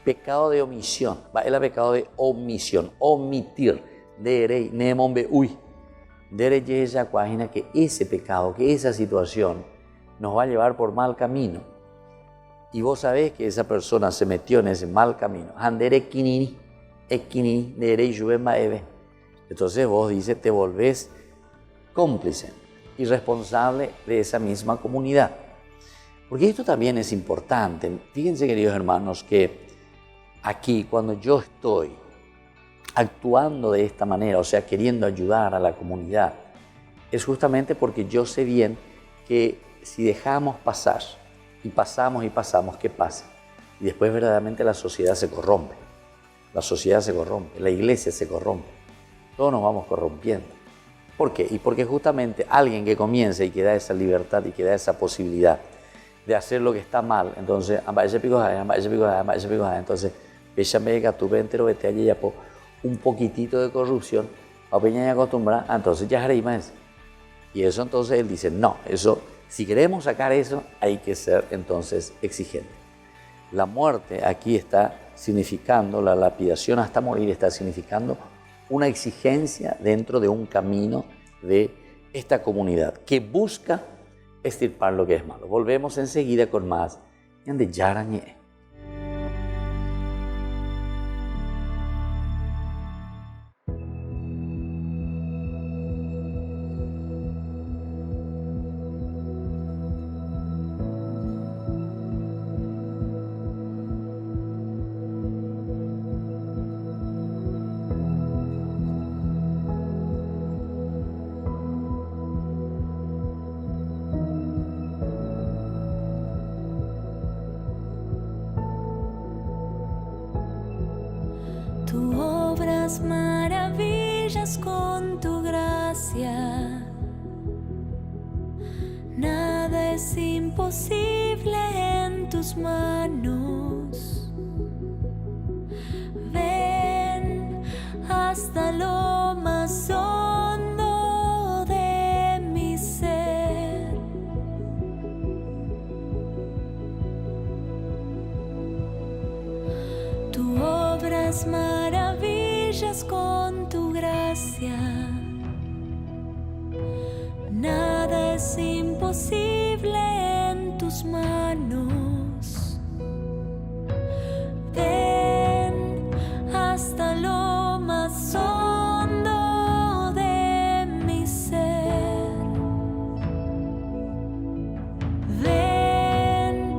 B: Pecado de omisión. Va el pecado de omisión. Omitir. Derei, nemombe, uy. Derei esa cuajina que ese pecado, que esa situación nos va a llevar por mal camino. Y vos sabés que esa persona se metió en ese mal camino. Handere kinini, ekini, derei yubema eve. Entonces vos dices, te volvés cómplice y responsable de esa misma comunidad. Porque esto también es importante. Fíjense, queridos hermanos, que aquí cuando yo estoy actuando de esta manera, o sea, queriendo ayudar a la comunidad, es justamente porque yo sé bien que si dejamos pasar, y pasamos, ¿qué pasa? Y después verdaderamente la sociedad se corrompe. La sociedad se corrompe, la iglesia se corrompe. Todos nos vamos corrompiendo. ¿Por qué? Y porque justamente alguien que comienza y que da esa libertad y que da esa posibilidad de hacer lo que está mal, entonces, entonces, un poquitito de corrupción, entonces ya más. Y eso entonces él dice, no, eso, si queremos sacar eso, hay que ser entonces exigente. La muerte aquí está significando, la lapidación hasta morir está significando una exigencia dentro de un camino de esta comunidad que busca extirpar lo que es malo. Volvemos enseguida con más de Yarañé.
C: Tú obras maravillas con tu gracia. Nada es imposible en tus manos. Ven hasta lo más hondo de mi ser. Tú obras maravillas con tu gracia. Nada es imposible en tus manos. Ven hasta lo más hondo de mi ser. Ven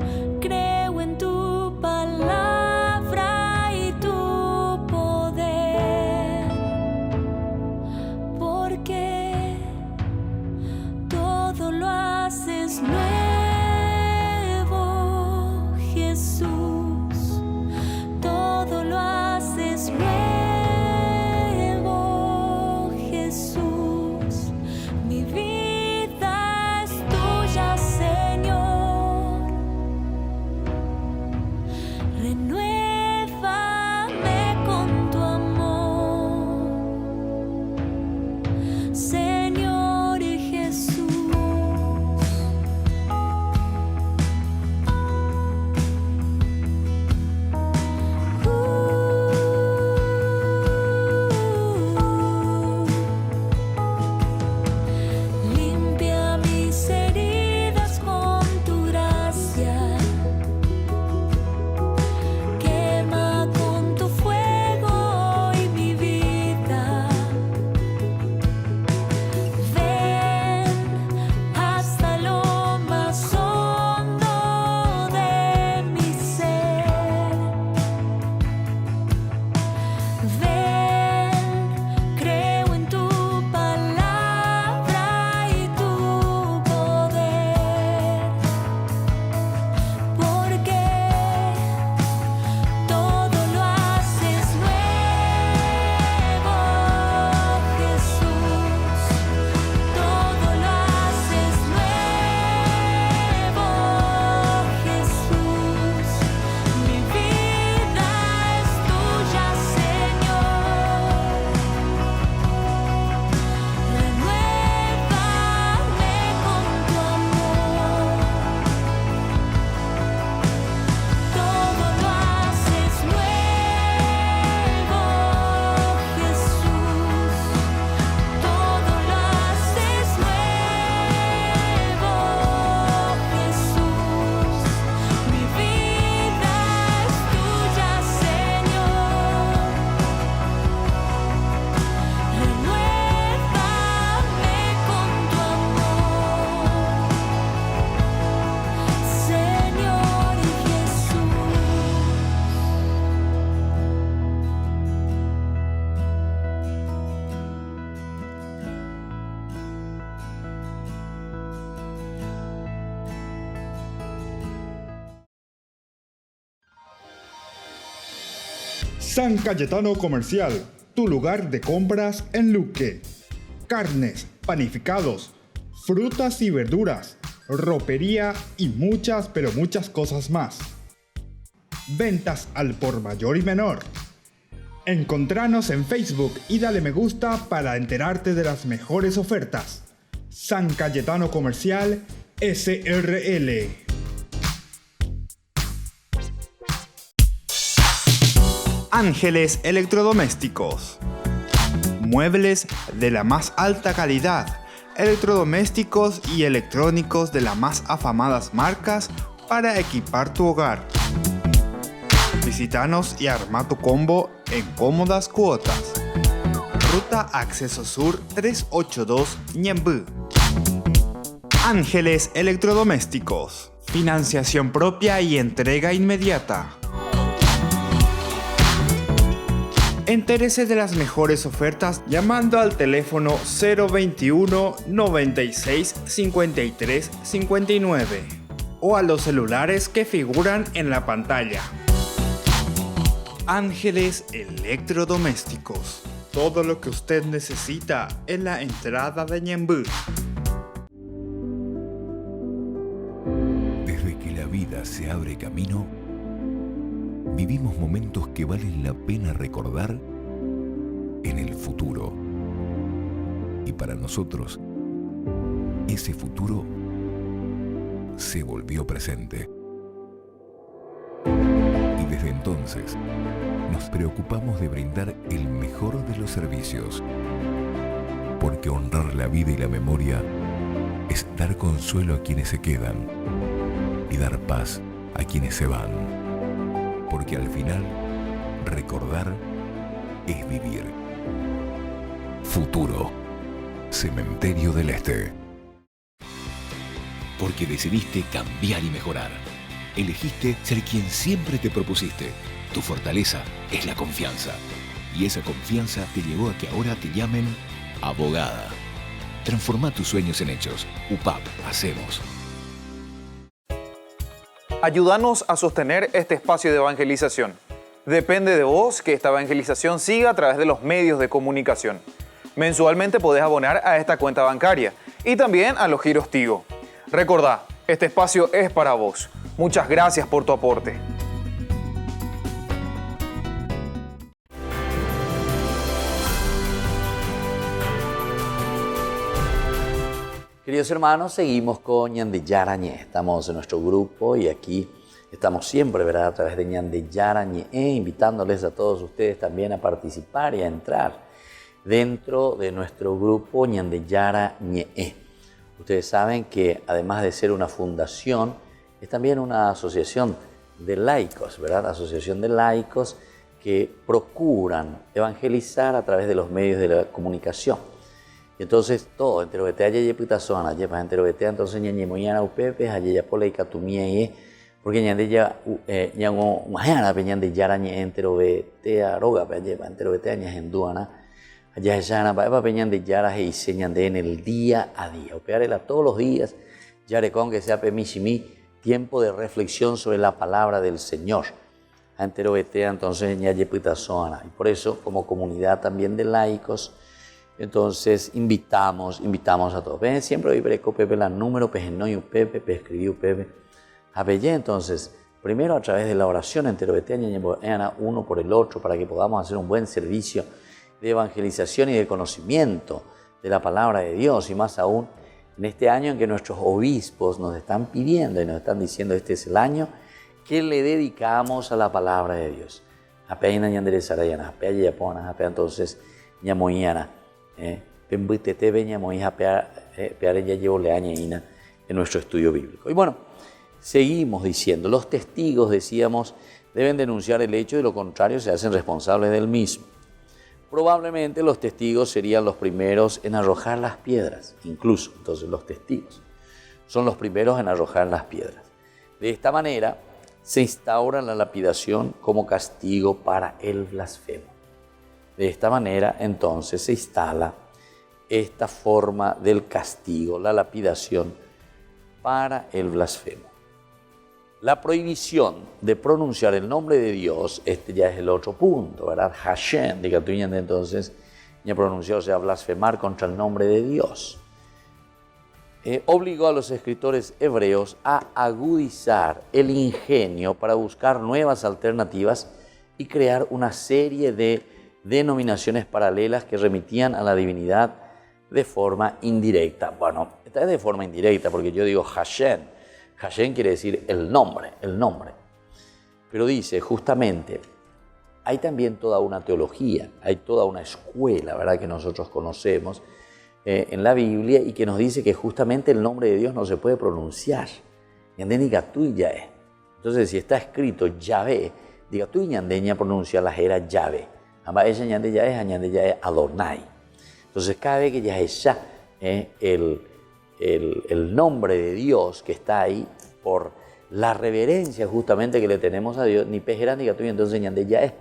A: San Cayetano Comercial, tu lugar de compras en Luque. Carnes, panificados, frutas y verduras, ropería y muchas, pero muchas cosas más. Ventas al por mayor y menor. Encontranos en Facebook y dale me gusta para enterarte de las mejores ofertas. San Cayetano Comercial SRL. Ángeles Electrodomésticos. Muebles de la más alta calidad, electrodomésticos y electrónicos de las más afamadas marcas para equipar tu hogar. Visítanos y arma tu combo en cómodas cuotas. Ruta Acceso Sur 382 Ñemby. Ángeles Electrodomésticos. Financiación propia y entrega inmediata. Entérese de las mejores ofertas llamando al teléfono 021 96 53 59 o a los celulares que figuran en la pantalla. Ángeles Electrodomésticos. Todo lo que usted necesita en la entrada de Ñemby.
D: Desde que la vida se abre camino, vivimos momentos que valen la pena recordar en el futuro. Y para nosotros, ese futuro se volvió presente. Y desde entonces, nos preocupamos de brindar el mejor de los servicios. Porque honrar la vida y la memoria es dar consuelo a quienes se quedan y dar paz a quienes se van. Porque al final, recordar es vivir. Futuro. Cementerio del Este. Porque decidiste cambiar y mejorar. Elegiste ser quien siempre te propusiste. Tu fortaleza es la confianza. Y esa confianza te llevó a que ahora te llamen abogada. Transforma tus sueños en hechos. UPAP, hacemos.
F: Ayúdanos a sostener este espacio de evangelización. Depende de vos que esta evangelización siga a través de los medios de comunicación. Mensualmente podés abonar a esta cuenta bancaria y también a los giros Tigo. Recordá, este espacio es para vos. Muchas gracias por tu aporte.
B: Queridos hermanos, seguimos con Ñandeyarañe. Estamos en nuestro grupo y aquí estamos siempre, ¿verdad?, a través de Ñandeyarañe, invitándoles a todos ustedes también a participar y a entrar dentro de nuestro grupo Ñandeyarañe. Ustedes saben que además de ser una fundación, es también una asociación de laicos, ¿verdad? Asociación de laicos que procuran evangelizar a través de los medios de la comunicación. Y entonces todo, entre lo que te haya yepita zona, yepa entre lo que te entonces ñañe moyana upepe, haya pola y catumie, porque ñande ya ñango majana pe ñande yarañe entre lo que te aroga pe yepa entre lo que te aña henduana, allá yana pa epa pe ñande yara y se ñande en el día a día, opearela todos los días, yare con que sea pe mi tiempo de reflexión sobre la palabra del Señor. Entre lo que te entonces ña yepita zona, y por eso como comunidad también de laicos, entonces invitamos a todos. Ven, siempre hoy preco Pepe la número, peje Pepe, escribió Pepe. Apellé entonces, primero a través de la oración entero uno por el otro, para que podamos hacer un buen servicio de evangelización y de conocimiento de la palabra de Dios. Y más aún, en este año en que nuestros obispos nos están pidiendo y nos están diciendo este es el año que le dedicamos a la palabra de Dios. Apeina ñandere sarayana, apella yapona, apea entonces ñamoyana. Pembutete veña moija peare ya llevo leañeína en nuestro estudio bíblico. Y bueno, seguimos diciendo, los testigos, decíamos, deben denunciar el hecho, de lo contrario se hacen responsables del mismo. Probablemente los testigos serían los primeros en arrojar las piedras, incluso, entonces los testigos son los primeros en arrojar las piedras. De esta manera se instaura la lapidación como castigo para el blasfemo. De esta manera, entonces, se instala esta forma del castigo, la lapidación para el blasfemo. La prohibición de pronunciar el nombre de Dios, este ya es el otro punto, ¿verdad? Hashem, diga tú, entonces, ya pronunciar, o sea, blasfemar contra el nombre de Dios. Obligó a los escritores hebreos a agudizar el ingenio para buscar nuevas alternativas y crear una serie de denominaciones paralelas que remitían a la divinidad de forma indirecta. Bueno, esta es de forma indirecta porque yo digo Hashem. Hashem quiere decir el nombre. Pero dice, justamente, hay también toda una teología, hay toda una escuela, ¿verdad?, que nosotros conocemos en la Biblia y que nos dice que justamente el nombre de Dios no se puede pronunciar. Entonces, si está escrito Yahvé, diga tú y ñandeña pronuncia la jera Yahvé. Ambas ella ñande ya es Adonai. Entonces, cada vez que ya es ya, el nombre de Dios que está ahí, por la reverencia justamente que le tenemos a Dios, ni pejera ni gatuya, entonces ñande ya es.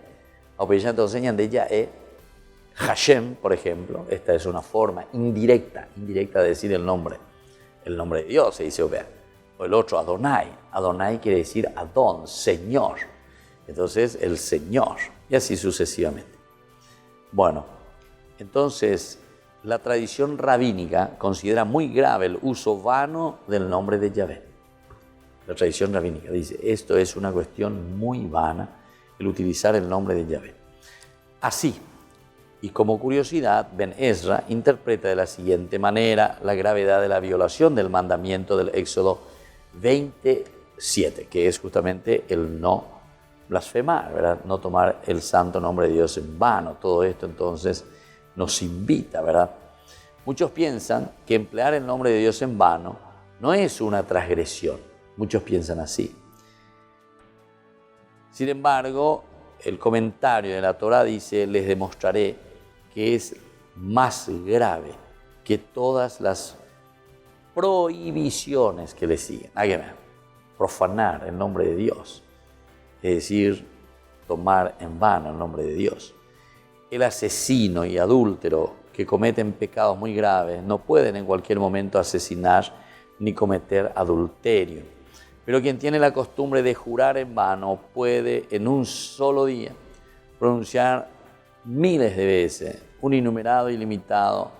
B: O pues entonces ñande ya es Hashem, por ejemplo. Esta es una forma indirecta de decir el nombre de Dios, se dice Obea. O el otro, Adonai. Adonai quiere decir Adón, Señor. Entonces, el Señor, y así sucesivamente. Bueno, entonces, la tradición rabínica considera muy grave el uso vano del nombre de Yahvé. La tradición rabínica dice, esto es una cuestión muy vana, el utilizar el nombre de Yahvé. Así, y como curiosidad, Ben Ezra interpreta de la siguiente manera la gravedad de la violación del mandamiento del Éxodo 27, que es justamente el no blasfemar, ¿verdad? No tomar el santo nombre de Dios en vano. Todo esto entonces nos invita, ¿verdad? Muchos piensan que emplear el nombre de Dios en vano no es una transgresión. Muchos piensan así. Sin embargo, el comentario de la Torá dice, les demostraré que es más grave que todas las prohibiciones que le siguen. Profanar el nombre de Dios, es decir, tomar en vano el nombre de Dios. El asesino y adúltero que cometen pecados muy graves no pueden en cualquier momento asesinar ni cometer adulterio. Pero quien tiene la costumbre de jurar en vano puede en un solo día pronunciar miles de veces un innumerado y limitado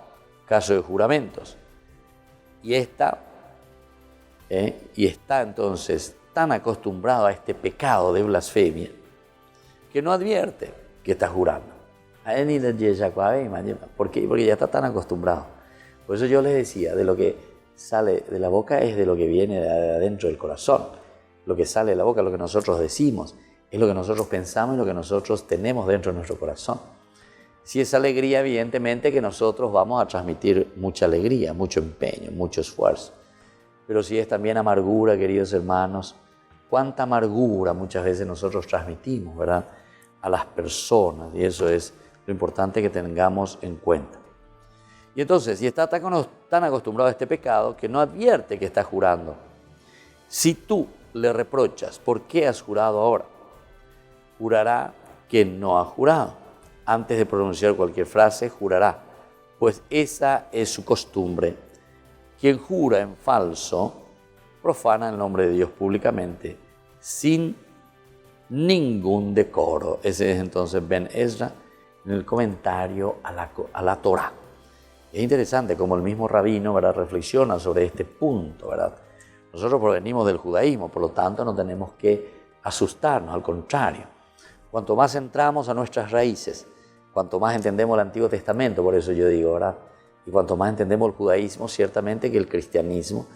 B: caso de juramentos. Y está entonces tan acostumbrado a este pecado de blasfemia que no advierte que está jurando. ¿Por qué? Porque ya está tan acostumbrado. Por eso yo les decía, de lo que sale de la boca es de lo que viene de adentro del corazón. Lo que sale de la boca, lo que nosotros decimos, es lo que nosotros pensamos y lo que nosotros tenemos dentro de nuestro corazón. Si es alegría, evidentemente que nosotros vamos a transmitir mucha alegría, mucho empeño, mucho esfuerzo. Pero si es también amargura, queridos hermanos, cuánta amargura muchas veces nosotros transmitimos, ¿verdad?, a las personas, y eso es lo importante que tengamos en cuenta. Y entonces, si está tan acostumbrado a este pecado que no advierte que está jurando, si tú le reprochas, ¿por qué has jurado ahora?, jurará que no ha jurado. Antes de pronunciar cualquier frase, jurará, pues esa es su costumbre. Quien jura en falso, profana el nombre de Dios públicamente, sin ningún decoro. Ese es entonces Ben Ezra en el comentario a la Torá. Es interesante como el mismo rabino, ¿verdad?, reflexiona sobre este punto, ¿verdad? Nosotros provenimos del judaísmo, por lo tanto no tenemos que asustarnos, al contrario. Cuanto más entramos a nuestras raíces, cuanto más entendemos el Antiguo Testamento, por eso yo digo, ¿verdad?, y cuanto más entendemos el judaísmo, ciertamente que el cristianismo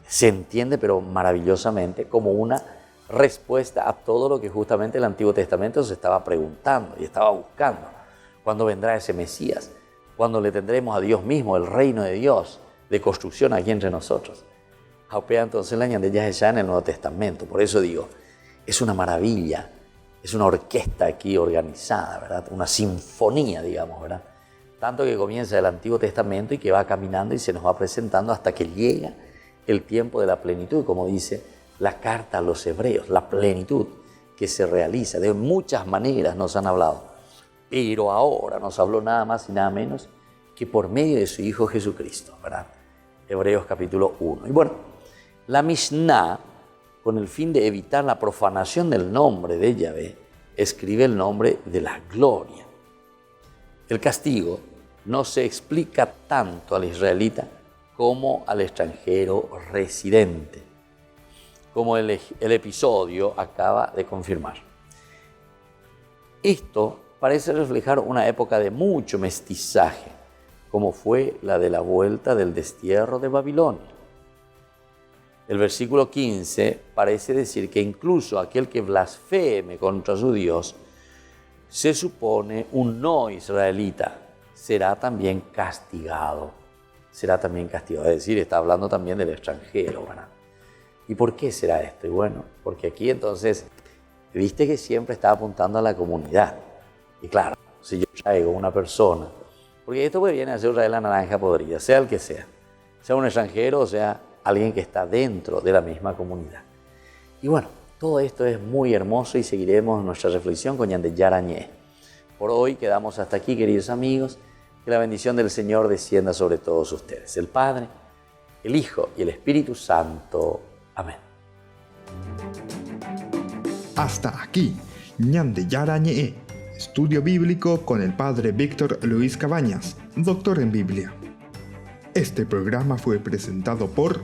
B: se entiende, pero maravillosamente, como una respuesta a todo lo que justamente el Antiguo Testamento se estaba preguntando y estaba buscando. ¿Cuándo vendrá ese Mesías? ¿Cuándo le tendremos a Dios mismo, el reino de Dios, de construcción aquí entre nosotros? Aupea entonces la ñandella ya en el Nuevo Testamento. Por eso digo, es una maravilla, es una orquesta aquí organizada, ¿verdad? Una sinfonía, digamos, ¿verdad? Tanto que comienza el Antiguo Testamento y que va caminando y se nos va presentando hasta que llega el tiempo de la plenitud, como dice la carta a los hebreos, la plenitud que se realiza. De muchas maneras nos han hablado, pero ahora nos habló nada más y nada menos que por medio de su Hijo Jesucristo, ¿verdad? Hebreos capítulo 1. Y bueno, la Mishnah con el fin de evitar la profanación del nombre de Yahvé, escribe el nombre de la gloria. El castigo no se explica tanto al israelita como al extranjero residente, como el episodio acaba de confirmar. Esto parece reflejar una época de mucho mestizaje, como fue la de la vuelta del destierro de Babilonia. El versículo 15 parece decir que incluso aquel que blasfeme contra su Dios, se supone un no israelita, será también castigado. Será también castigado, es decir, está hablando también del extranjero, ¿verdad? ¿Y por qué será esto? Y bueno, porque aquí entonces, viste que siempre está apuntando a la comunidad. Y claro, si yo traigo una persona, porque esto pues viene a ser de la naranja podrida, sea el que sea un extranjero o sea alguien que está dentro de la misma comunidad. Y bueno, todo esto es muy hermoso y seguiremos nuestra reflexión con Ñande Yarañé. Por hoy quedamos hasta aquí, queridos amigos. Que la bendición del Señor descienda sobre todos ustedes. El Padre, el Hijo y el Espíritu Santo. Amén.
A: Hasta aquí, Ñande Yarañé, estudio bíblico con el Padre Víctor Luis Cabañas, doctor en Biblia. Este programa fue presentado por